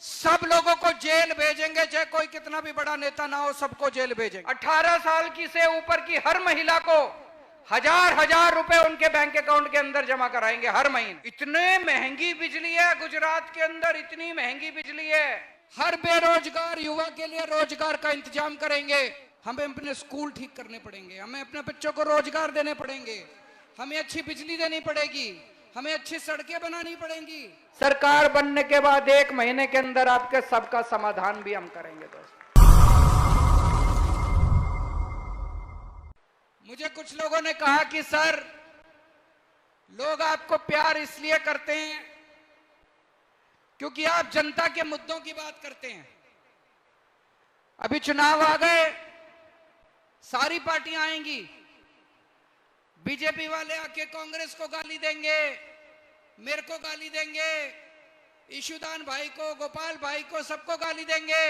सब लोगों को जेल भेजेंगे, चाहे कोई कितना भी बड़ा नेता ना हो, सबको जेल भेजेंगे। 18 साल की से ऊपर की हर महिला को हजार रुपए उनके बैंक अकाउंट के अंदर जमा कराएंगे हर महीने। इतने महंगी बिजली है गुजरात के अंदर, इतनी महंगी बिजली है। हर बेरोजगार युवा के लिए रोजगार का इंतजाम करेंगे। हमें अपने स्कूल ठीक करने पड़ेंगे, हमें अपने बच्चों को रोजगार देने पड़ेंगे, हमें अच्छी बिजली देनी पड़ेगी, हमें अच्छी सड़कें बनानी पड़ेंगी। सरकार बनने के बाद 1 महीने के अंदर आपके सबका समाधान भी हम करेंगे। दोस्तों, मुझे कुछ लोगों ने कहा कि सर, लोग आपको प्यार इसलिए करते हैं क्योंकि आप जनता के मुद्दों की बात करते हैं। अभी चुनाव आ गए, सारी पार्टियां आएंगी, बीजेपी वाले आके कांग्रेस को गाली देंगे, मेरे को गाली देंगे, ईशुदान भाई को, गोपाल भाई को, सबको गाली देंगे।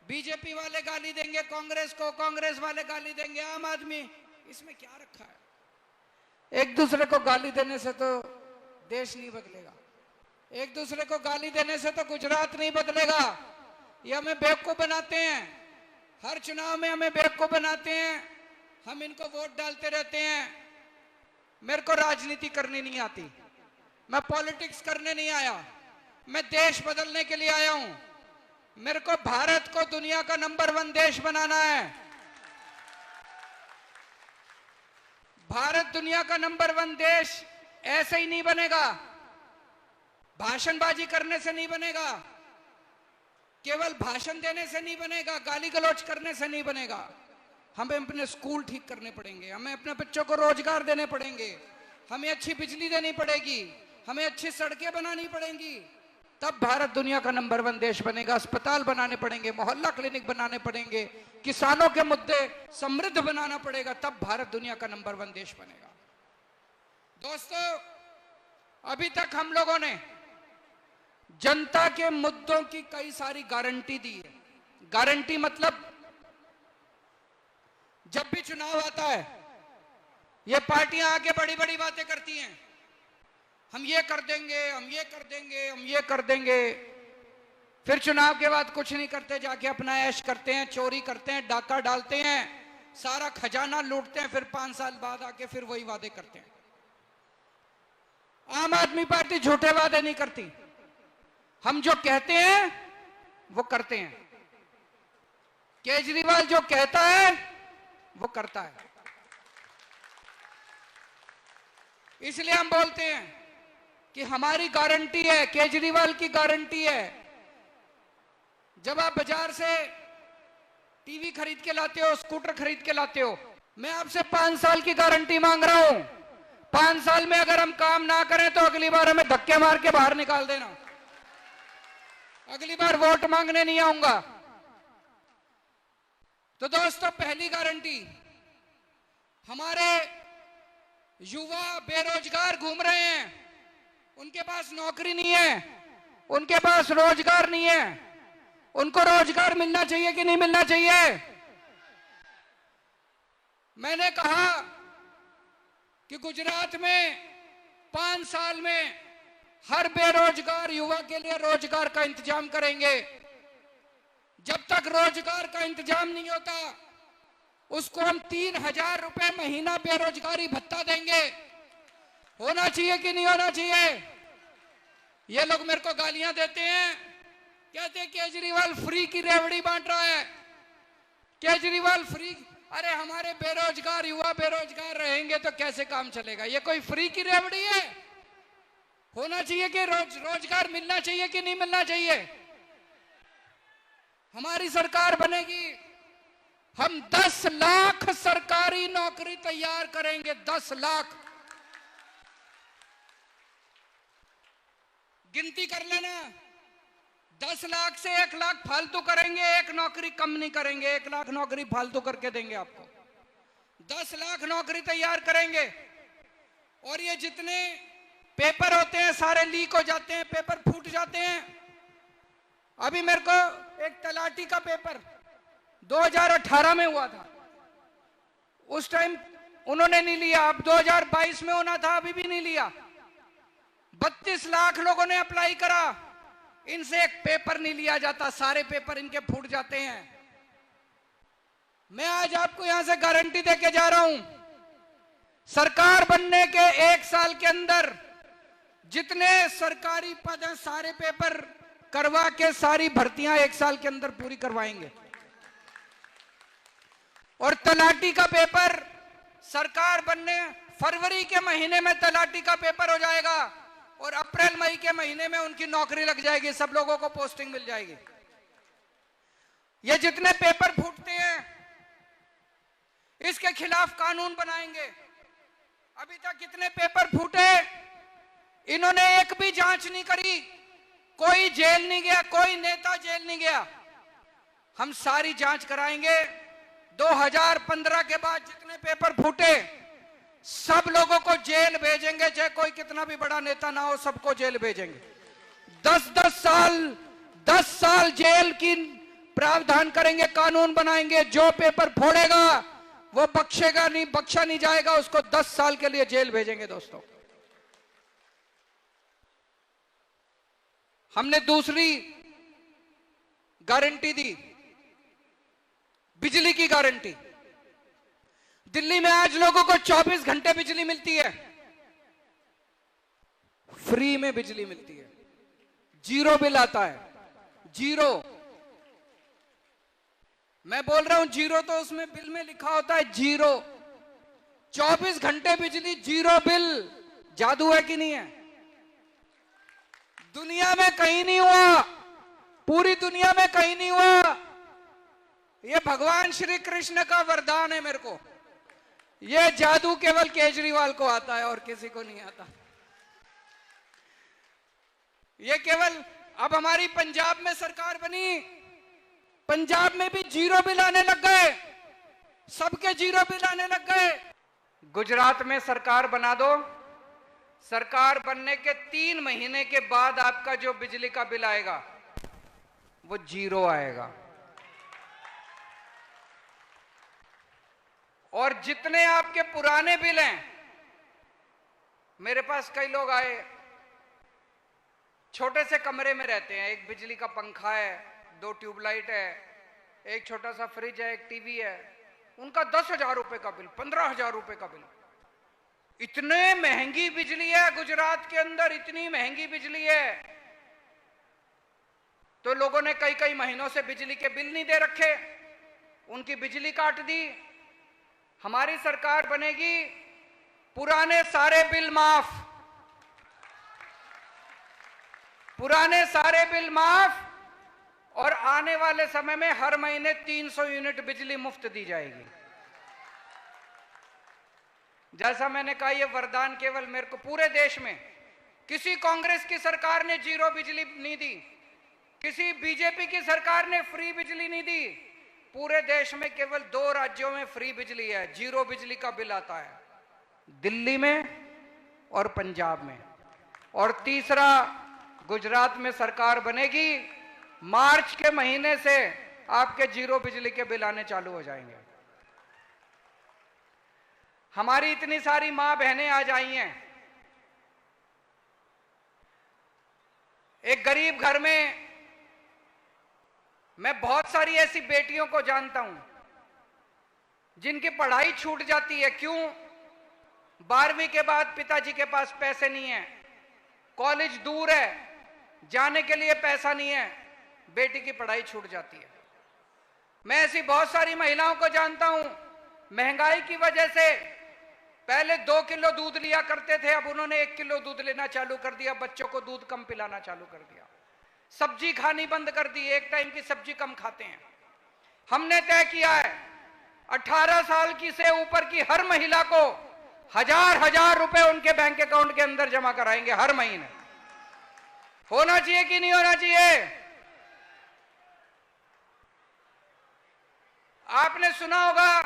बीजेपी वाले गाली देंगे कांग्रेस को, कांग्रेस वाले गाली देंगे आम आदमी। इसमें क्या रखा है? एक दूसरे को गाली देने से तो देश नहीं बदलेगा, एक दूसरे को गाली देने से तो गुजरात नहीं बदलेगा। ये हमें बेवकूफ बनाते हैं, हर चुनाव में हमें बेवकूफ बनाते हैं, हम इनको वोट डालते रहते हैं। मेरे को राजनीति करनी नहीं आती, मैं पॉलिटिक्स करने नहीं आया, मैं देश बदलने के लिए आया हूं। मेरे को भारत को दुनिया का नंबर 1 देश बनाना है। भारत दुनिया का नंबर 1 देश ऐसे ही नहीं बनेगा, भाषणबाजी करने से नहीं बनेगा, केवल भाषण देने से नहीं बनेगा, गाली गलौज करने से नहीं बनेगा। हमें अपने स्कूल ठीक करने पड़ेंगे, हमें अपने बच्चों को रोजगार देने पड़ेंगे, हमें अच्छी बिजली देनी पड़ेगी, हमें अच्छी सड़कें बनानी पड़ेंगी, तब भारत दुनिया का नंबर 1 देश बनेगा। अस्पताल बनाने पड़ेंगे, मोहल्ला क्लिनिक बनाने पड़ेंगे, किसानों के मुद्दे समृद्ध बनाना पड़ेगा, तब भारत दुनिया का नंबर 1 देश बनेगा। दोस्तों, अभी तक हम लोगों ने जनता के मुद्दों की कई सारी गारंटी दी है। गारंटी मतलब जब भी चुनाव आता है, ये पार्टियां आके बड़ी बड़ी बातें करती हैं, हम ये कर देंगे, हम ये कर देंगे, हम ये कर देंगे। फिर चुनाव के बाद कुछ नहीं करते, जाके अपना ऐश करते हैं, चोरी करते हैं, डाका डालते हैं, सारा खजाना लूटते हैं, फिर 5 साल बाद आके फिर वही वादे करते हैं। आम आदमी पार्टी झूठे वादे नहीं करती, हम जो कहते हैं वो करते हैं। केजरीवाल जो कहता है वो करता है, इसलिए हम बोलते हैं कि हमारी गारंटी है, केजरीवाल की गारंटी है। जब आप बाजार से टीवी खरीद के लाते हो, स्कूटर खरीद के लाते हो, मैं आपसे 5 साल की गारंटी मांग रहा हूं। 5 साल में अगर हम काम ना करें तो अगली बार हमें धक्के मार के बाहर निकाल देना, अगली बार वोट मांगने नहीं आऊंगा। तो दोस्तों, पहली गारंटी, हमारे युवा बेरोजगार घूम रहे हैं, उनके पास नौकरी नहीं है, उनके पास रोजगार नहीं है, उनको रोजगार मिलना चाहिए कि नहीं मिलना चाहिए? मैंने कहा कि गुजरात में 5 साल में हर बेरोजगार युवा के लिए रोजगार का इंतजाम करेंगे। जब तक रोजगार का इंतजाम नहीं होता, उसको हम 3000 रुपए महीना बेरोजगारी भत्ता देंगे। होना चाहिए कि नहीं होना चाहिए? ये लोग मेरे को गालियां देते हैं, कहते हैं केजरीवाल फ्री की रेवड़ी बांट रहा है, केजरीवाल फ्री। अरे हमारे बेरोजगार युवा बेरोजगार रहेंगे तो कैसे काम चलेगा? ये कोई फ्री की रेवड़ी है? होना चाहिए कि रोजगार मिलना चाहिए कि नहीं मिलना चाहिए? हमारी सरकार बनेगी, हम 10 लाख सरकारी नौकरी तैयार करेंगे। 10 लाख, गिनती कर लेना, 10 लाख से 1 लाख फालतू करेंगे, 1 नौकरी कम नहीं करेंगे, 1 लाख नौकरी फालतू करके देंगे आपको। 10 लाख नौकरी तैयार करेंगे। और ये जितने पेपर होते हैं सारे लीक हो जाते हैं, पेपर फूट जाते हैं। अभी मेरे को एक तलाटी का पेपर 2018 में हुआ था, उस टाइम उन्होंने नहीं लिया, अब 2022 में होना था, अभी भी नहीं लिया। 32 लाख लोगों ने अप्लाई करा, इनसे एक पेपर नहीं लिया जाता, सारे पेपर इनके फूट जाते हैं। मैं आज आपको यहां से गारंटी देके जा रहा हूं, सरकार बनने के 1 साल के अंदर जितने सरकारी पद हैं सारे पेपर करवा के सारी भर्तियां 1 साल के अंदर पूरी करवाएंगे। और तलाटी का पेपर सरकार बनने फरवरी के महीने में तलाटी का पेपर हो जाएगा और अप्रैल मई के महीने में उनकी नौकरी लग जाएगी, सब लोगों को पोस्टिंग मिल जाएगी। ये जितने पेपर फूटते हैं इसके खिलाफ कानून बनाएंगे। अभी तक कितने पेपर फूटे, इन्होंने एक भी जांच नहीं करी, कोई जेल नहीं गया, कोई नेता जेल नहीं गया। हम सारी जांच कराएंगे। 2015 के बाद जितने पेपर फूटे सब लोगों को जेल भेजेंगे, चाहे कोई कितना भी बड़ा नेता ना हो, सबको जेल भेजेंगे। 10 साल जेल की प्रावधान करेंगे, कानून बनाएंगे। जो पेपर फोड़ेगा वो बख्शेगा नहीं, बख्शा नहीं जाएगा, उसको 10 साल के लिए जेल भेजेंगे। दोस्तों, हमने दूसरी गारंटी दी, बिजली की गारंटी। दिल्ली में आज लोगों को 24 घंटे बिजली मिलती है, फ्री में बिजली मिलती है, जीरो बिल आता है, जीरो। मैं बोल रहा हूं जीरो, तो उसमें बिल में लिखा होता है जीरो। 24 घंटे बिजली, जीरो बिल। जादू है कि नहीं है? दुनिया में कहीं नहीं हुआ, पूरी दुनिया में कहीं नहीं हुआ। ये भगवान श्री कृष्ण का वरदान है मेरे को। ये जादू केवल केजरीवाल को आता है और किसी को नहीं आता। ये केवल अब हमारी पंजाब में सरकार बनी, पंजाब में भी जीरो बिल आने लग गए, सबके जीरो बिल आने लग गए। गुजरात में सरकार बना दो, सरकार बनने के 3 महीने के बाद आपका जो बिजली का बिल आएगा वो जीरो आएगा। और जितने आपके पुराने बिल हैं, मेरे पास कई लोग आए, छोटे से कमरे में रहते हैं, एक बिजली का पंखा है, 2 ट्यूबलाइट है, एक छोटा सा फ्रिज है, एक टीवी है, उनका 10,000 रुपए का बिल, 15,000 रुपए का बिल। इतने महंगी बिजली है गुजरात के अंदर, इतनी महंगी बिजली है। तो लोगों ने कई महीनों से बिजली के बिल नहीं दे रखे, उनकी बिजली काट दी। हमारी सरकार बनेगी, पुराने सारे बिल माफ, पुराने सारे बिल माफ, और आने वाले समय में हर महीने 300 यूनिट बिजली मुफ्त दी जाएगी। जैसा मैंने कहा, यह वरदान केवल मेरे को, पूरे देश में किसी कांग्रेस की सरकार ने जीरो बिजली नहीं दी, किसी बीजेपी की सरकार ने फ्री बिजली नहीं दी। पूरे देश में केवल 2 राज्यों में फ्री बिजली है, जीरो बिजली का बिल आता है, दिल्ली में और पंजाब में। और तीसरा, गुजरात में सरकार बनेगी, मार्च के महीने से आपके जीरो बिजली के बिल आने चालू हो जाएंगे। हमारी इतनी सारी मां बहनें आज आई हैं। एक गरीब घर में मैं बहुत सारी ऐसी बेटियों को जानता हूं जिनकी पढ़ाई छूट जाती है। क्यों? 12वीं के बाद पिताजी के पास पैसे नहीं है, कॉलेज दूर है, जाने के लिए पैसा नहीं है, बेटी की पढ़ाई छूट जाती है। मैं ऐसी बहुत सारी महिलाओं को जानता हूं, महंगाई की वजह से पहले 2 किलो दूध लिया करते थे, अब उन्होंने 1 किलो दूध लेना चालू कर दिया, बच्चों को दूध कम पिलाना चालू कर दिया, सब्जी खानी बंद कर दी, एक टाइम की सब्जी कम खाते हैं। हमने तय किया है 18 साल की से ऊपर की हर महिला को 1000 रुपए उनके बैंक अकाउंट के अंदर जमा कराएंगे हर महीने। होना चाहिए कि नहीं होना चाहिए? आपने सुना होगा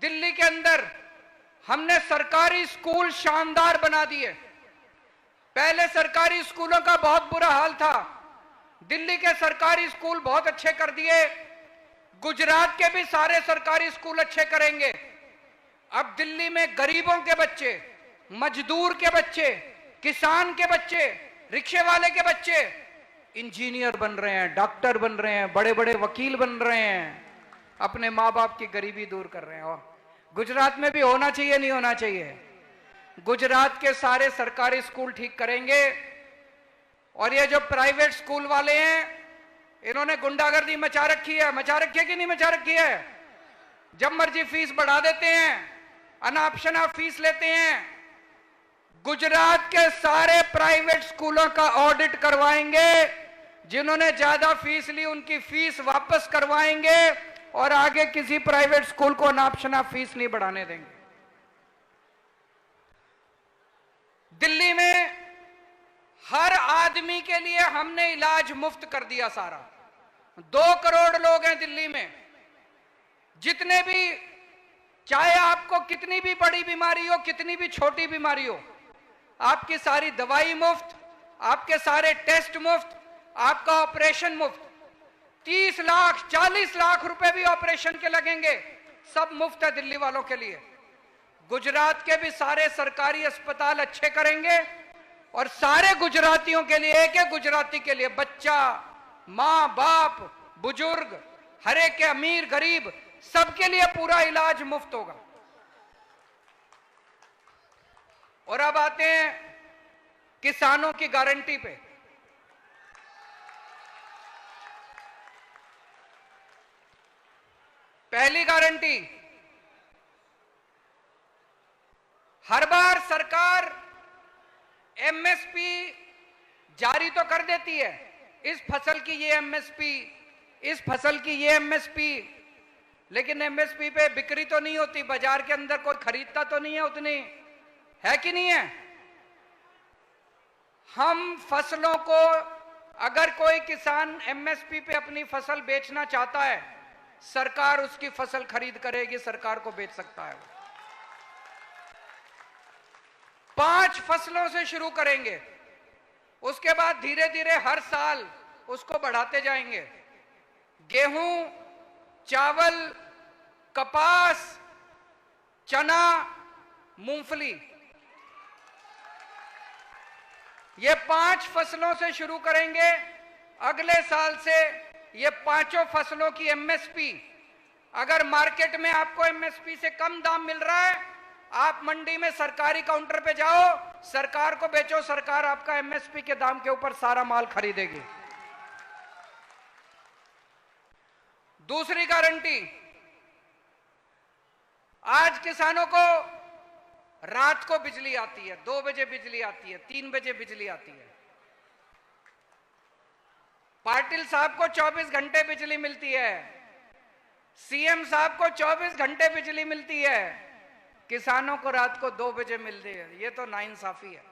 दिल्ली के अंदर हमने सरकारी स्कूल शानदार बना दिए। पहले सरकारी स्कूलों का बहुत बुरा हाल था, दिल्ली के सरकारी स्कूल बहुत अच्छे कर दिए। गुजरात के भी सारे सरकारी स्कूल अच्छे करेंगे। अब दिल्ली में गरीबों के बच्चे, मजदूर के बच्चे, किसान के बच्चे, रिक्शे वाले के बच्चे इंजीनियर बन रहे हैं, डॉक्टर बन रहे हैं, बड़े बड़े वकील बन रहे हैं, अपने माँ बाप की गरीबी दूर कर रहे हैं। और गुजरात में भी होना चाहिए, नहीं होना चाहिए? गुजरात के सारे सरकारी स्कूल ठीक करेंगे और ये जो प्राइवेट स्कूल वाले हैं इन्होंने गुंडागर्दी मचा रखी है कि नहीं मचा रखी है? जब मर्जी फीस बढ़ा देते हैं, अनापशना फीस लेते हैं। गुजरात के सारे प्राइवेट स्कूलों का ऑडिट करवाएंगे, जिन्होंने ज्यादा फीस ली उनकी फीस वापस करवाएंगे और आगे किसी प्राइवेट स्कूल को अनापशना फीस नहीं बढ़ाने देंगे। दिल्ली में हर आदमी के लिए हमने इलाज मुफ्त कर दिया सारा। 2 करोड़ लोग हैं दिल्ली में, जितने भी, चाहे आपको कितनी भी बड़ी बीमारी हो, कितनी भी छोटी बीमारी हो, आपकी सारी दवाई मुफ्त, आपके सारे टेस्ट मुफ्त, आपका ऑपरेशन मुफ्त। 30 लाख 40 लाख रुपए भी ऑपरेशन के लगेंगे, सब मुफ्त है दिल्ली वालों के लिए। गुजरात के भी सारे सरकारी अस्पताल अच्छे करेंगे और सारे गुजरातियों के लिए, एक एक गुजराती के लिए, बच्चा, मां बाप, बुजुर्ग, हर एक के, अमीर गरीब, सबके लिए पूरा इलाज मुफ्त होगा। और अब आते हैं किसानों की गारंटी पे। पहली गारंटी, हर बार सरकार एमएसपी जारी तो कर देती है, इस फसल की ये एमएसपी, इस फसल की ये एमएसपी, लेकिन एमएसपी पे बिक्री तो नहीं होती, बाजार के अंदर कोई खरीदता तो नहीं है उतनी, है कि नहीं है? हम फसलों को, अगर कोई किसान एमएसपी पे अपनी फसल बेचना चाहता है, सरकार उसकी फसल खरीद करेगी, सरकार को बेच सकता है। 5 फसलों से शुरू करेंगे, उसके बाद धीरे धीरे हर साल उसको बढ़ाते जाएंगे। गेहूं, चावल, कपास, चना, मूंगफली, ये 5 फसलों से शुरू करेंगे। अगले साल से ये 5 फसलों की एमएसपी, अगर मार्केट में आपको एमएसपी से कम दाम मिल रहा है, आप मंडी में सरकारी काउंटर पे जाओ, सरकार को बेचो, सरकार आपका एमएसपी के दाम के ऊपर सारा माल खरीदेगी। दूसरी गारंटी, आज किसानों को रात को बिजली आती है, 2 बजे बिजली आती है, 3 बजे बिजली आती है। पाटिल साहब को 24 घंटे बिजली मिलती है, सीएम साहब को 24 घंटे बिजली मिलती है, किसानों को रात को 2 बजे मिलती है। ये तो नाइंसाफी है।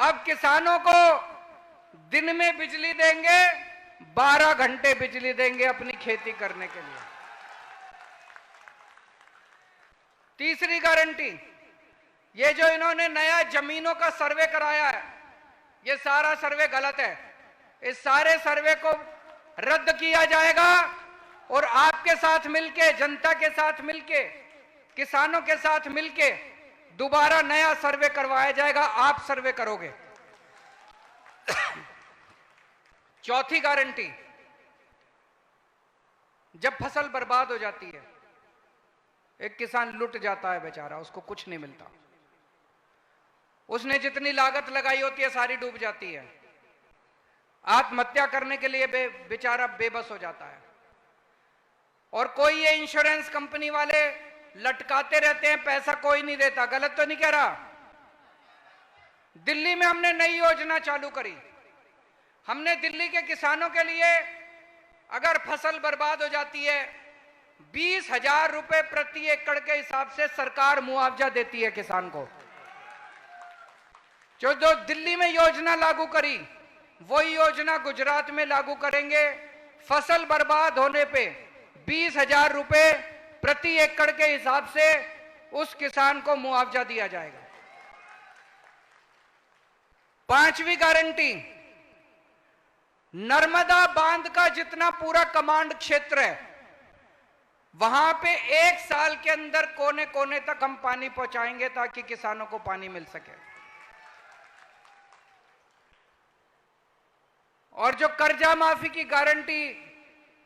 अब किसानों को दिन में बिजली देंगे, 12 घंटे बिजली देंगे अपनी खेती करने के लिए। तीसरी गारंटी, ये जो इन्होंने नया जमीनों का सर्वे कराया है, ये सारा सर्वे गलत है। इस सारे सर्वे को रद्द किया जाएगा और आपके साथ मिलके, जनता के साथ मिलके, किसानों के साथ मिलके दोबारा नया सर्वे करवाया जाएगा। आप सर्वे करोगे। चौथी गारंटी, जब फसल बर्बाद हो जाती है, एक किसान लुट जाता है बेचारा, उसको कुछ नहीं मिलता, उसने जितनी लागत लगाई होती है सारी डूब जाती है, आत्महत्या करने के लिए बेचारा बेबस हो जाता है, और कोई ये इंश्योरेंस कंपनी वाले लटकाते रहते हैं, पैसा कोई नहीं देता। गलत तो नहीं कह रहा? दिल्ली में हमने नई योजना चालू करी। हमने दिल्ली के किसानों के लिए, अगर फसल बर्बाद हो जाती है, 20,000 रुपए प्रति एकड़ के हिसाब से सरकार मुआवजा देती है किसान को। जो दिल्ली में योजना लागू करी, वही योजना गुजरात में लागू करेंगे। फसल बर्बाद होने पे 20,000 रुपए प्रति एकड़ के हिसाब से उस किसान को मुआवजा दिया जाएगा। 5वीं गारंटी, नर्मदा बांध का जितना पूरा कमांड क्षेत्र है, वहां पे 1 साल के अंदर कोने कोने तक हम पानी पहुंचाएंगे ताकि किसानों को पानी मिल सके। और जो कर्जा माफी की गारंटी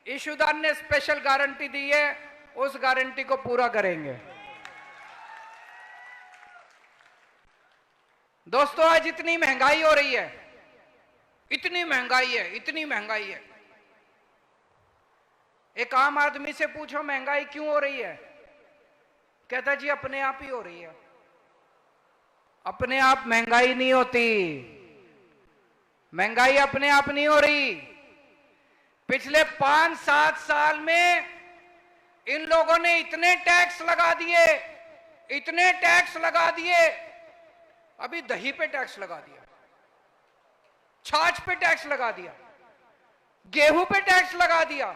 इशूदान ने स्पेशल गारंटी दी है, उस गारंटी को पूरा करेंगे। दोस्तों, आज इतनी महंगाई हो रही है, इतनी महंगाई है, इतनी महंगाई है। एक आम आदमी से पूछो महंगाई क्यों हो रही है, कहता जी अपने आप ही हो रही है। अपने आप महंगाई नहीं होती, महंगाई अपने आप नहीं हो रही। पिछले 5-7 साल में इन लोगों ने इतने टैक्स लगा दिए, इतने टैक्स लगा दिए। अभी दही पे टैक्स लगा दिया, छाछ पे टैक्स लगा दिया, गेहूं पे टैक्स लगा दिया,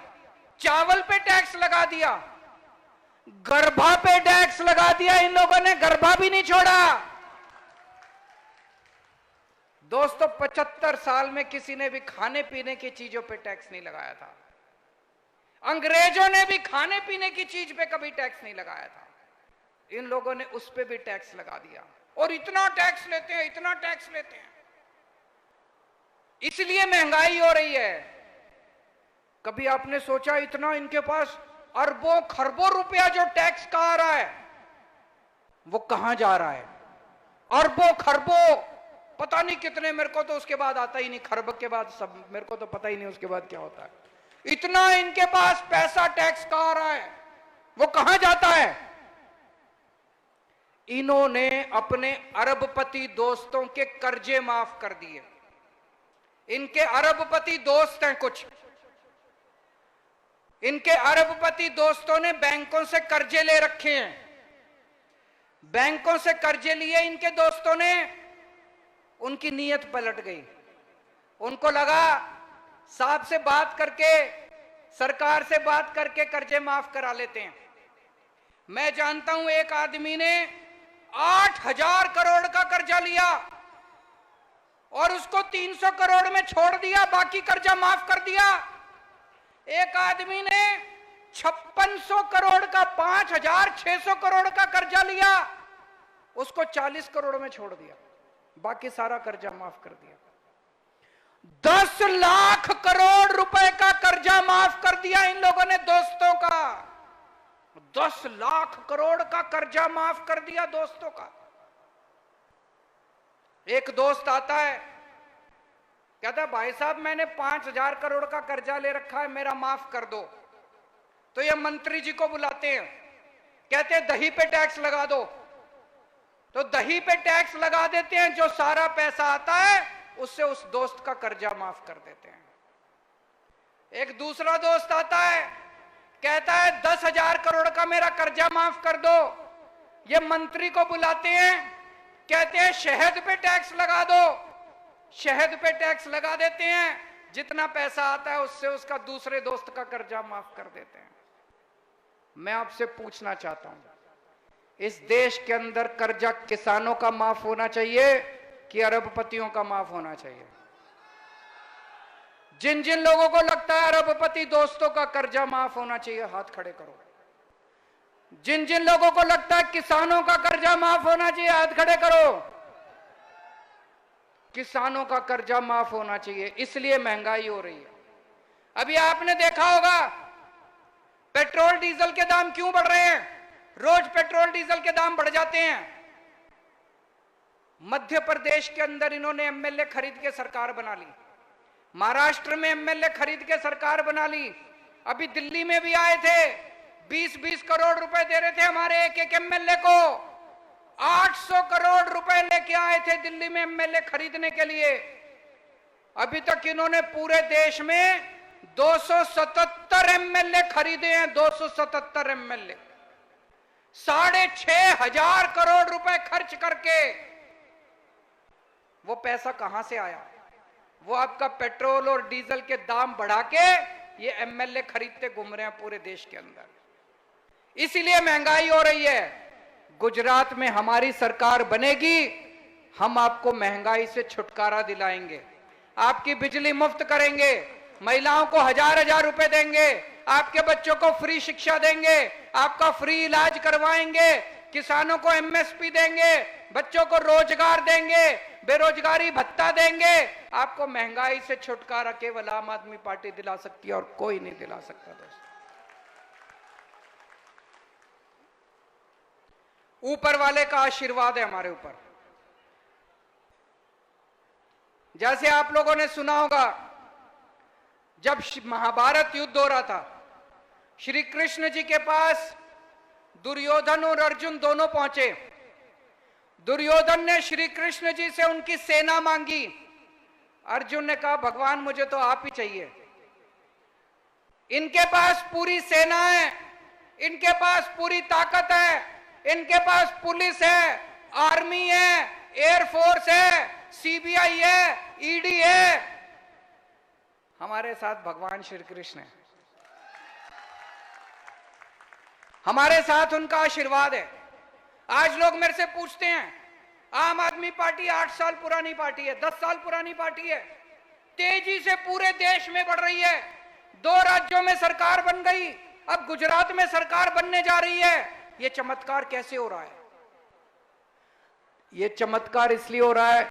चावल पे टैक्स लगा दिया, गर्भा पे टैक्स लगा दिया। इन लोगों ने गर्भा भी नहीं छोड़ा। दोस्तों, 75 साल में किसी ने भी खाने पीने की चीजों पे टैक्स नहीं लगाया था। अंग्रेजों ने भी खाने पीने की चीज पे कभी टैक्स नहीं लगाया था। इन लोगों ने उस पे भी टैक्स लगा दिया, और इतना टैक्स लेते हैं, इतना टैक्स लेते हैं। इसलिए महंगाई हो रही है। कभी आपने सोचा इतना इनके पास अरबों खरबों रुपया जो टैक्स का आ रहा है, वो कहां जा रहा है? अरबों खरबों, पता नहीं कितने, मेरे को तो उसके बाद आता ही नहीं, खरब के बाद सब मेरे को तो पता ही नहीं उसके बाद क्या होता है। इतना इनके पास पैसा टैक्स का आ रहा है, वो कहां जाता है? इन्होंने अपने अरबपति दोस्तों के कर्जे माफ कर दिए। इनके अरबपति दोस्त हैं कुछ, इनके अरबपति दोस्तों ने बैंकों से कर्जे ले रखे हैं। बैंकों से कर्जे लिए इनके दोस्तों ने, उनकी नीयत पलट गई। उनको लगा साहब से बात करके, सरकार से बात करके कर्जे माफ करा लेते हैं। मैं जानता हूं एक आदमी ने 8,000 करोड़ का कर्जा लिया और उसको 300 करोड़ में छोड़ दिया, बाकी कर्जा माफ कर दिया। एक आदमी ने 5600 करोड़ का 5,600 करोड़ का कर्जा लिया, उसको 40 करोड़ में छोड़ दिया, बाकी सारा कर्जा माफ कर दिया। 10 लाख करोड़ रुपए का कर्जा माफ कर दिया इन लोगों ने दोस्तों का। 10 लाख करोड़ का कर्जा माफ कर दिया दोस्तों का। एक दोस्त आता है, कहता है भाई साहब मैंने 5,000 करोड़ का कर्जा ले रखा है, मेरा माफ कर दो। तो ये मंत्री जी को बुलाते हैं, कहते हैं दही पे टैक्स लगा दो। तो दही पे टैक्स लगा देते हैं, जो सारा पैसा आता है उससे उस दोस्त का कर्जा माफ कर देते हैं। एक दूसरा दोस्त आता है, कहता है 10,000 करोड़ का मेरा कर्जा माफ कर दो। ये मंत्री को बुलाते हैं, कहते हैं शहद पे टैक्स लगा दो। शहद पे टैक्स लगा देते हैं, जितना पैसा आता है उससे उसका दूसरे दोस्त का कर्जा माफ कर देते हैं। मैं आपसे पूछना चाहता हूं, इस देश के अंदर कर्जा किसानों का माफ होना चाहिए कि अरबपतियों का माफ होना चाहिए? जिन जिन लोगों को लगता है अरबपति दोस्तों का कर्जा माफ होना चाहिए, हाथ खड़े करो। जिन जिन लोगों को लगता है किसानों का कर्जा माफ होना चाहिए, हाथ खड़े करो। किसानों का कर्जा माफ होना चाहिए, इसलिए महंगाई हो रही है। अभी आपने देखा होगा पेट्रोल डीजल के दाम क्यों बढ़ रहे हैं? रोज पेट्रोल डीजल के दाम बढ़ जाते हैं। मध्य प्रदेश के अंदर इन्होंने एमएलए खरीद के सरकार बना ली, महाराष्ट्र में एमएलए खरीद के सरकार बना ली, अभी दिल्ली में भी आए थे, 20-20 करोड़ रुपए दे रहे थे हमारे एक एक एमएलए को। 800 करोड़ रुपए लेके आए थे दिल्ली में एमएलए खरीदने के लिए। अभी तक इन्होंने पूरे देश में 277 एमएलए खरीदे हैं, 277 एमएलए, 6,500 करोड़ रुपए खर्च करके। वो पैसा कहां से आया? वो आपका पेट्रोल और डीजल के दाम बढ़ा के ये एमएलए खरीदते घूम रहे हैं पूरे देश के अंदर। इसीलिए महंगाई हो रही है। गुजरात में हमारी सरकार बनेगी, हम आपको महंगाई से छुटकारा दिलाएंगे, आपकी बिजली मुफ्त करेंगे, महिलाओं को 1,000-1,000 रुपए देंगे, आपके बच्चों को फ्री शिक्षा देंगे, आपका फ्री इलाज करवाएंगे, किसानों को एमएसपी देंगे, बच्चों को रोजगार देंगे, बेरोजगारी भत्ता देंगे। आपको महंगाई से छुटकारा केवल आम आदमी पार्टी दिला सकती है और कोई नहीं दिला सकता दोस्तों। ऊपर वाले का आशीर्वाद है हमारे ऊपर। जैसे आप लोगों ने सुना होगा, जब महाभारत युद्ध हो रहा था, श्री कृष्ण जी के पास दुर्योधन और अर्जुन दोनों पहुंचे। दुर्योधन ने श्री कृष्ण जी से उनकी सेना मांगी। अर्जुन ने कहा, भगवान मुझे तो आप ही चाहिए। इनके पास पूरी सेना है, इनके पास पूरी ताकत है, इनके पास पुलिस है, आर्मी है, एयरफोर्स है, सीबीआई है, ईडी है। हमारे साथ भगवान श्री कृष्ण है, हमारे साथ उनका आशीर्वाद है। आज लोग मेरे से पूछते हैं, आम आदमी पार्टी 8 साल पुरानी पार्टी है, 10 साल पुरानी पार्टी है, तेजी से पूरे देश में बढ़ रही है, 2 राज्यों में सरकार बन गई, अब गुजरात में सरकार बनने जा रही है। ये चमत्कार कैसे हो रहा है? ये चमत्कार इसलिए हो रहा है,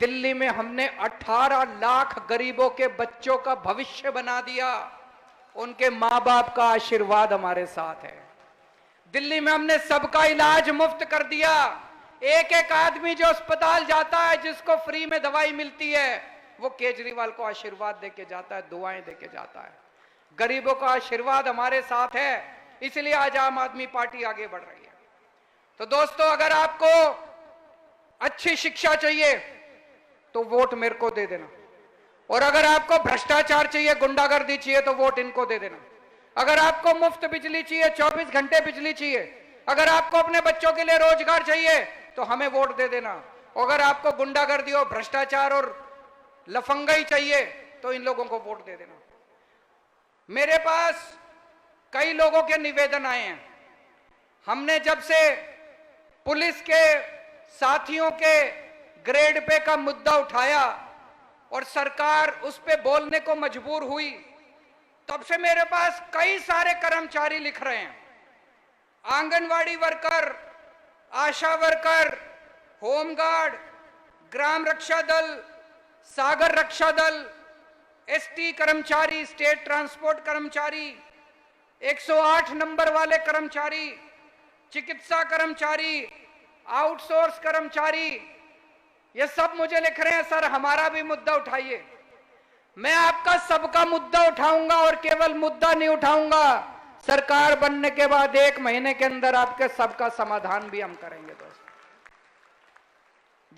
दिल्ली में हमने 18 लाख गरीबों के बच्चों का भविष्य बना दिया। उनके मां बाप का आशीर्वाद हमारे साथ है। दिल्ली में हमने सबका इलाज मुफ्त कर दिया। एक एक आदमी जो अस्पताल जाता है, जिसको फ्री में दवाई मिलती है, वो केजरीवाल को आशीर्वाद देके जाता है, दुआएं देके जाता है। गरीबों का आशीर्वाद हमारे साथ है, इसलिए आज आम आदमी पार्टी आगे बढ़ रही है। तो दोस्तों, अगर आपको अच्छी शिक्षा चाहिए तो वोट मेरे को दे देना, और अगर आपको भ्रष्टाचार चाहिए, गुंडागर्दी चाहिए, तो वोट इनको दे देना। अगर आपको मुफ्त बिजली चाहिए, 24 घंटे बिजली चाहिए, अगर आपको अपने बच्चों के लिए रोजगार चाहिए, तो हमें वोट दे देना। अगर आपको गुंडागर्दी और भ्रष्टाचार और लफंगाई चाहिए, तो इन लोगों को वोट दे देना। मेरे पास कई लोगों के निवेदन आए हैं। हमने जब से पुलिस के साथियों के ग्रेड पे का मुद्दा उठाया और सरकार उस पे बोलने को मजबूर हुई, तब से मेरे पास कई सारे कर्मचारी लिख रहे हैं। आंगनवाड़ी वर्कर, आशा वर्कर, होमगार्ड, ग्राम रक्षा दल, सागर रक्षा दल, एसटी कर्मचारी, स्टेट ट्रांसपोर्ट कर्मचारी, 108 नंबर वाले कर्मचारी, चिकित्सा कर्मचारी, आउटसोर्स कर्मचारी, ये सब मुझे लिख रहे हैं, सर हमारा भी मुद्दा उठाइए। मैं आपका सबका मुद्दा उठाऊंगा, और केवल मुद्दा नहीं उठाऊंगा, सरकार बनने के बाद 1 महीने के अंदर आपके सबका समाधान भी हम करेंगे। दोस्तों,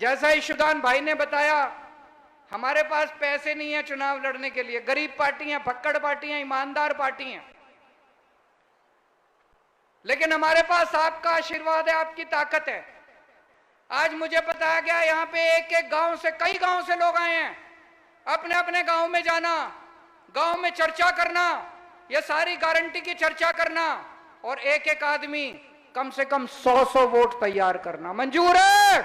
जैसा ईशुदान भाई ने बताया, हमारे पास पैसे नहीं है चुनाव लड़ने के लिए। गरीब पार्टी हैं, फक्कड़ पार्टी हैं, ईमानदार पार्टी हैं, लेकिन हमारे पास आपका आशीर्वाद है, आपकी ताकत है। आज मुझे बताया गया, यहाँ पे एक एक गांव से, कई गांव से लोग आए हैं। अपने अपने गांव में जाना, गांव में चर्चा करना, ये सारी गारंटी की चर्चा करना, और एक एक आदमी कम से कम 100 वोट तैयार करना। मंजूर है?